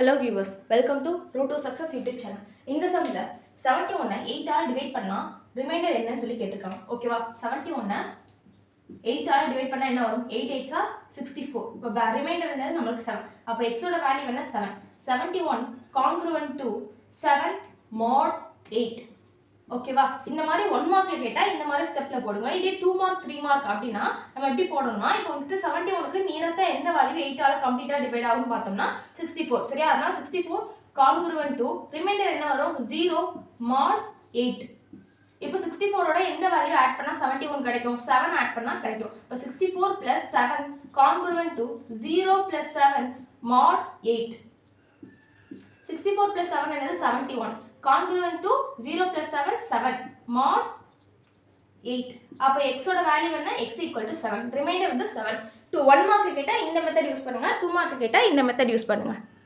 Hello viewers, welcome to Root to Success YouTube channel. இந்த சம்ல 71 8 ஆல divide பண்ணா reminder என்னன்னு சொல்லி கேட்டிருக்காங்க. ஓகேவா? 71 8 ஆல டிவைட் பண்ணா என்ன வரும்? 8 8s are 64. இப்போ ரிமைண்டர் என்னது நமக்கு 7. அப்ப x ஓட வேல்யூ என்ன 7. 71 congruent to 7 mod 8. ஓகேவா? இந்த மாதிரி 1 மார்க்ல கேட்டா இந்த மாதிரி ஸ்டெப்ல போடுங்க. இதே 2 மார்க் 3 மார்க் அப்படினா நம்ம எப்படி போடணும்னா இப்போ வந்து 71 க்கு நியரஸ்டா எந்த வேல்யூ 8 ஆல கம்ப்ளீட்டா டிவைட் ஆகும் பார்த்தோம்னா 64. சரியா? அதனால 64 congruent to ரிமைண்டர் என்ன வரும்? 0 mod 8. இப்போ 64 ஓட எந்த வேல்யூ ஆட் பண்ணா 71 கிடைக்கும்? 7 ஆட் பண்ணா கிடைக்கும். இப்போ 64 + 7 congruent to 0 + 7 mod 8. 64 + 7 என்னது 71. congruent to 0 + 7 7 mod 8. அப்ப x ஓட வேல்யூ என்ன? x = 7. ரிமைண்டர் வந்து 7. 1 மார்க் கேட்டா இந்த மெத்தட் யூஸ் பண்ணுங்க. 2 மார்க் கேட்டா இந்த மெத்தட் யூஸ் பண்ணுங்க.